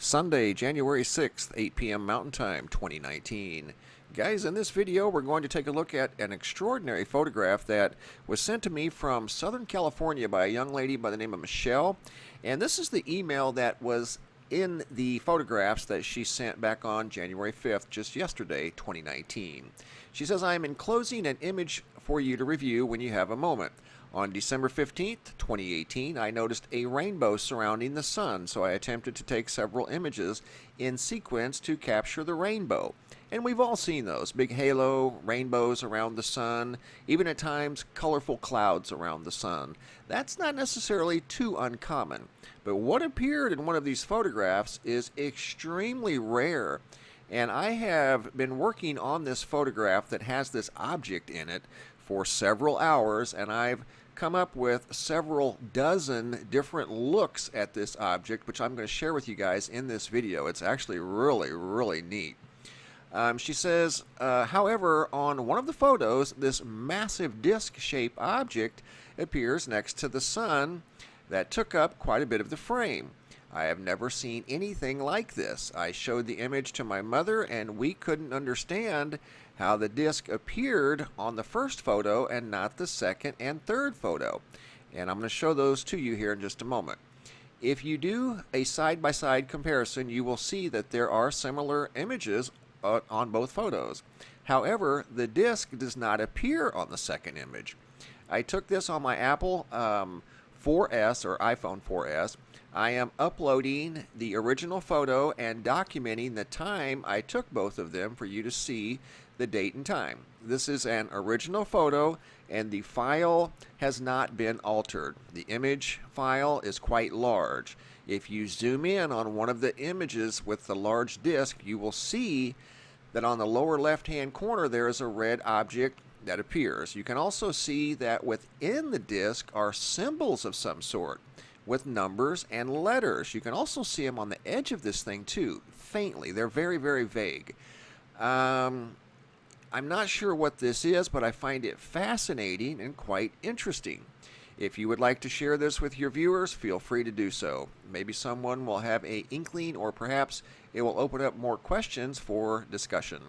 Sunday, January 6th, 8 p.m. Mountain Time, 2019. Guys, in this video, we're going to take a look at an extraordinary photograph that was sent to me from Southern California by a young lady by the name of Michele. And this is the email that was in the photographs that she sent back on January 5th, just yesterday, 2019. She says, I am enclosing an image for you to review when you have a moment. On December 15th, 2018, I noticed a rainbow surrounding the sun, so I attempted to take several images in sequence to capture the rainbow. And we've all seen those, big halo, rainbows around the sun, even at times colorful clouds around the sun. That's not necessarily too uncommon, but what appeared in one of these photographs is extremely rare. And I have been working on this photograph that has this object in it for several hours, and I've come up with several dozen different looks at this object, which I'm going to share with you guys in this video. It's actually really neat. She says, however, on one of the photos, this massive disc-shaped object appears next to the sun that took up quite a bit of the frame. I have never seen anything like this. I showed the image to my mother, and we couldn't understand how the disc appeared on the first photo and not the second and third photo. And I'm going to show those to you here in just a moment. If you do a side-by-side comparison, you will see that there are similar images on both photos. However, the disc does not appear on the second image. I took this on my Apple 4S or iPhone 4S. I am uploading the original photo and documenting the time I took both of them for you to see the date and time. This is an original photo and the file has not been altered. The image file is quite large. If you zoom in on one of the images with the large disk, you will see that on the lower left hand corner there is a red object that appears. You can also see that within the disk are symbols of some sort with numbers and letters. You can also see them on the edge of this thing too, faintly. They're very vague. I'm not sure what this is, but I find it fascinating and quite interesting. If you would like to share this with your viewers, feel free to do so. Maybe someone will have an inkling, or perhaps it will open up more questions for discussion.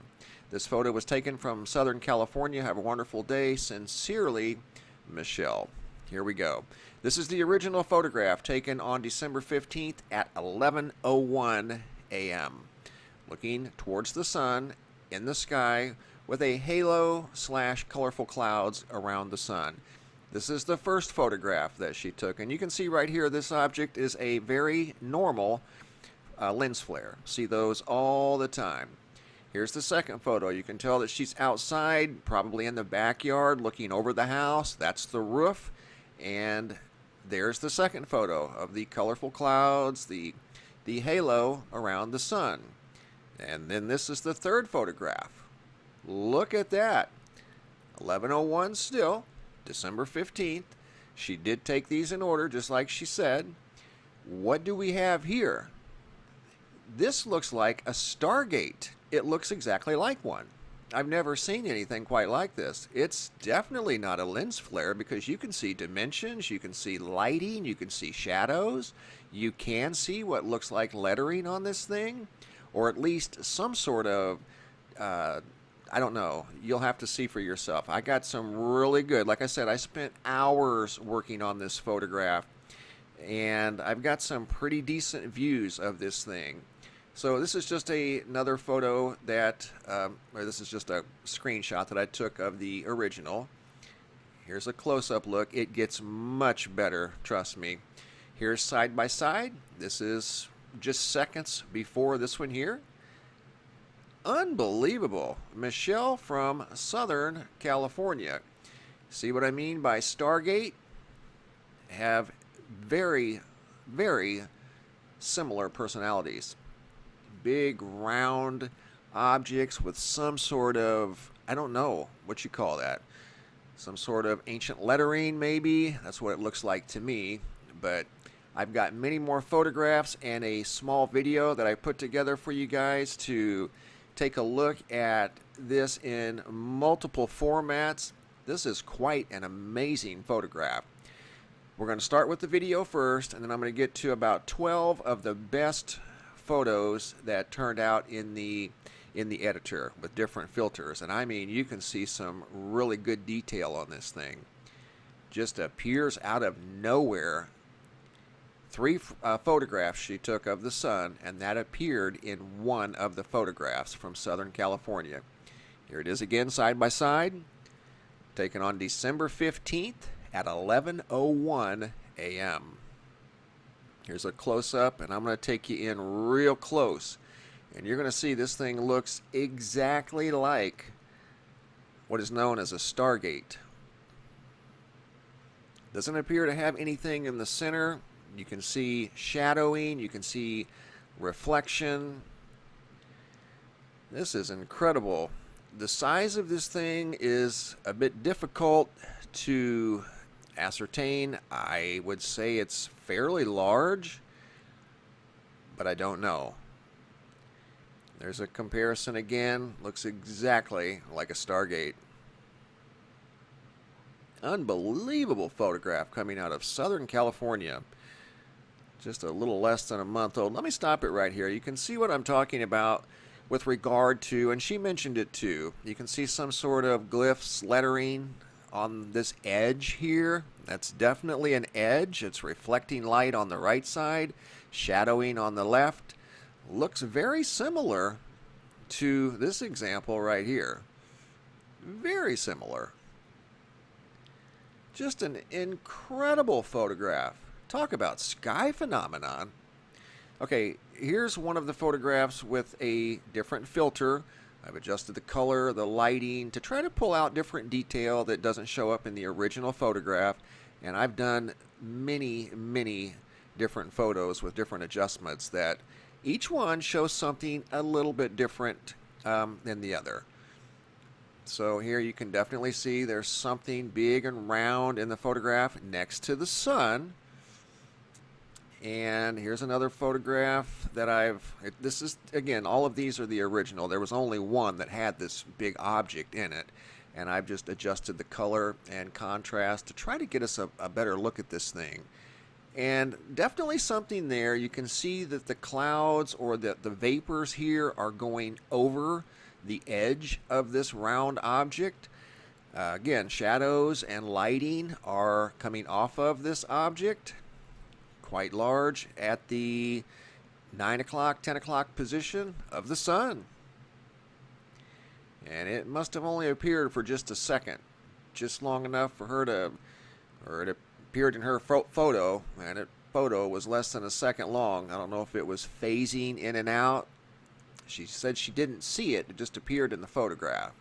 This photo was taken from Southern California. Have a wonderful day. Sincerely, Michele. Here we go. This is the original photograph taken on December 15th at 11:01 a.m. Looking towards the sun in the sky with a halo / colorful clouds around the sun. This is the first photograph that she took, and you can see right here this object is a very normal lens flare. See those all the time. Here's the second photo. You can tell that she's outside, probably in the backyard, looking over the house. That's the roof. And there's the second photo of the colorful clouds, the halo around the sun. And then this is the third photograph. Look at that. 11:01 still, December 15th. She did take these in order, just like she said. What do we have here? This looks like a Stargate. It looks exactly like one. I've never seen anything quite like this. It's definitely not a lens flare because you can see dimensions, you can see lighting, you can see shadows, you can see what looks like lettering on this thing, or at least some sort of, I don't know, you'll have to see for yourself. I got some really good, like I said, I spent hours working on this photograph, and I've got some pretty decent views of this thing. So this is just another photo that, or this is just a screenshot that I took of the original. Here's a close-up look. It gets much better, trust me. Here's side by side. This is just seconds before this one here. Unbelievable. Michele from Southern California. See what I mean by Stargate? Have very similar personalities. Big round objects with some sort of, I don't know what you call that, some sort of ancient lettering maybe. That's what it looks like to me. But I've got many more photographs and a small video that I put together for you guys to take a look at this in multiple formats. This is quite an amazing photograph. We're going to start with the video first, and then I'm going to get to about 12 of the best photos that turned out in the editor with different filters, and I mean, you can see some really good detail on this thing. Just appears out of nowhere. 3 photographs she took of the sun, and that appeared in one of the photographs from Southern California. Here it is again, side by side, taken on December 15th at 11:01 a.m. Here's a close-up, and I'm going to take you in real close, and you're going to see this thing looks exactly like what is known as a Stargate. Doesn't appear to have anything in the center. You can see shadowing, you can see reflection. This is incredible. The size of this thing is a bit difficult to ascertain. I would say it's fairly large, but I don't know. There's a comparison again. Looks exactly like a Stargate. Unbelievable photograph coming out of Southern California. Just a little less than a month old. Let me stop it right here. You can see what I'm talking about with regard to, and she mentioned it too, you can see some sort of glyphs, lettering on this edge here. That's definitely an edge. It's reflecting light on the right side, shadowing on the left. Looks very similar to this example right here. Very similar. Just an incredible photograph. Talk about sky phenomenon. Okay, here's one of the photographs with a different filter. I've adjusted the color, the lighting, to try to pull out different detail that doesn't show up in the original photograph. And I've done many, many different photos with different adjustments that each one shows something a little bit different than the other. So here you can definitely see there's something big and round in the photograph next to the sun. And here's another photograph that this is, again, all of these are the original. There was only one that had this big object in it. And I've just adjusted the color and contrast to try to get us a better look at this thing. And definitely something there. You can see that the clouds or the vapors here are going over the edge of this round object. Again, shadows and lighting are coming off of this object. Quite large at the 9 o'clock, 10 o'clock position of the sun. And it must have only appeared for just a second. Just long enough for her to, or it appeared in her photo, and the photo was less than a second long. I don't know if it was phasing in and out. She said she didn't see it. It just appeared in the photograph.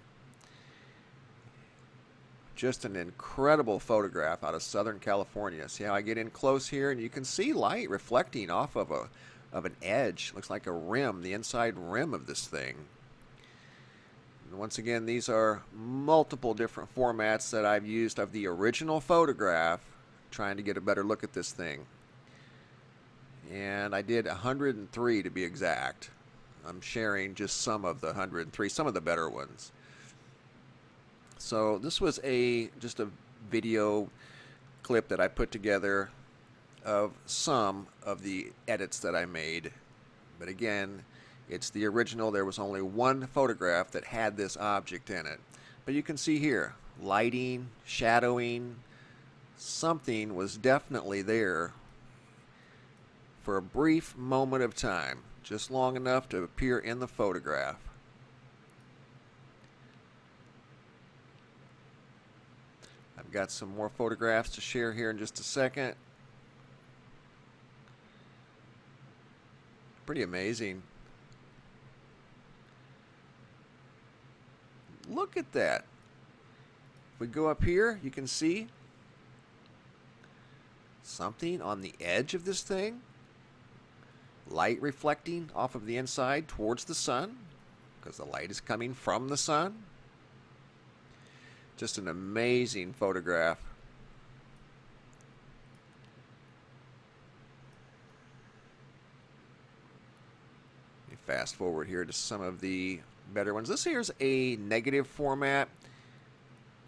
Just an incredible photograph out of Southern California. See how I get in close here, and you can see light reflecting off of an edge. Looks like a rim, the inside rim of this thing. And once again, these are multiple different formats that I've used of the original photograph, trying to get a better look at this thing. And I did 103 to be exact. I'm sharing just some of the 103, some of the better ones. So this was just a video clip that I put together of some of the edits that I made. But again, it's the original. There was only one photograph that had this object in it. But you can see here, lighting, shadowing, something was definitely there for a brief moment of time, just long enough to appear in the photograph. I've got some more photographs to share here in just a second. Pretty amazing. Look at that. If we go up here, you can see something on the edge of this thing. Light reflecting off of the inside towards the sun, because the light is coming from the sun. Just an amazing photograph. Let me fast forward here to some of the better ones. This here's a negative format.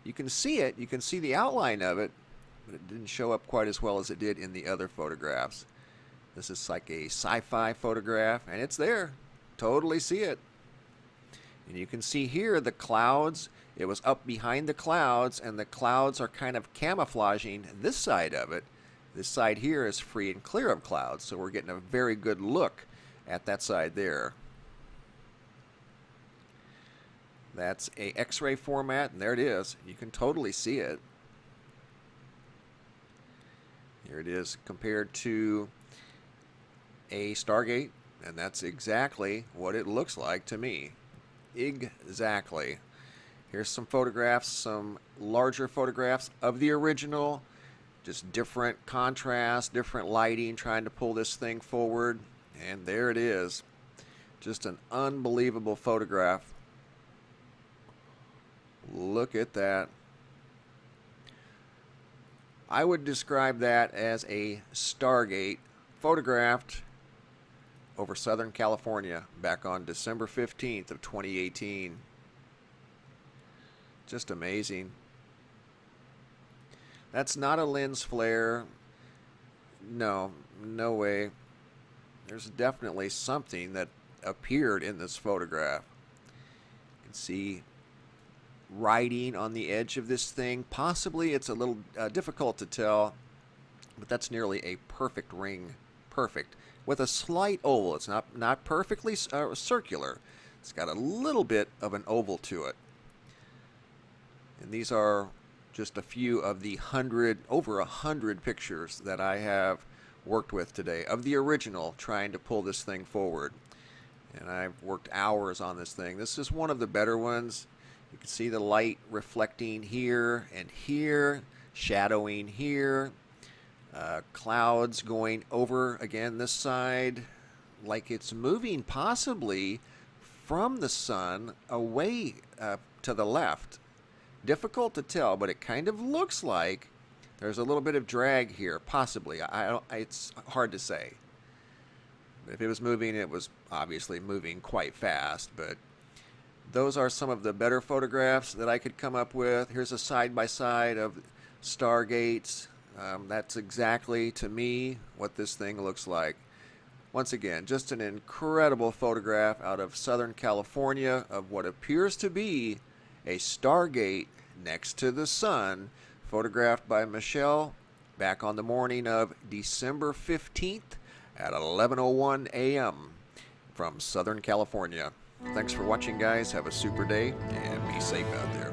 You can see it, you can see the outline of it, but it didn't show up quite as well as it did in the other photographs. This is like a sci-fi photograph, and it's there. Totally see it. And you can see here the clouds. It was up behind the clouds, and the clouds are kind of camouflaging this side of it. This side here is free and clear of clouds, so we're getting a very good look at that side there. That's a X-ray format, and there it is. You can totally see it. Here it is compared to a Stargate, and that's exactly what it looks like to me. Exactly. Here's some photographs, some larger photographs of the original. Just different contrast, different lighting, trying to pull this thing forward. And there it is. Just an unbelievable photograph. Look at that. I would describe that as a Stargate photographed over Southern California back on December 15th of 2018. Just amazing. That's not a lens flare. No way. There's definitely something that appeared in this photograph. You can see writing on the edge of this thing. Possibly it's a little difficult to tell, but that's nearly a perfect ring. Perfect. With a slight oval. It's not perfectly circular. It's got a little bit of an oval to it. And these are just a few of the over 100 pictures that I have worked with today of the original, trying to pull this thing forward. And I've worked hours on this thing. This is one of the better ones. You can see the light reflecting here and here, shadowing here, clouds going over again this side, like it's moving possibly from the sun away to the left. Difficult to tell, but it kind of looks like there's a little bit of drag here, possibly. It's hard to say. If it was moving, it was obviously moving quite fast, but those are some of the better photographs that I could come up with. Here's a side-by-side of Stargates. That's exactly, to me, what this thing looks like. Once again, just an incredible photograph out of Southern California of what appears to be a Stargate next to the sun, photographed by Michele back on the morning of December 15th at 11:01 a.m. from Southern California. Thanks for watching, guys. Have a super day and be safe out there.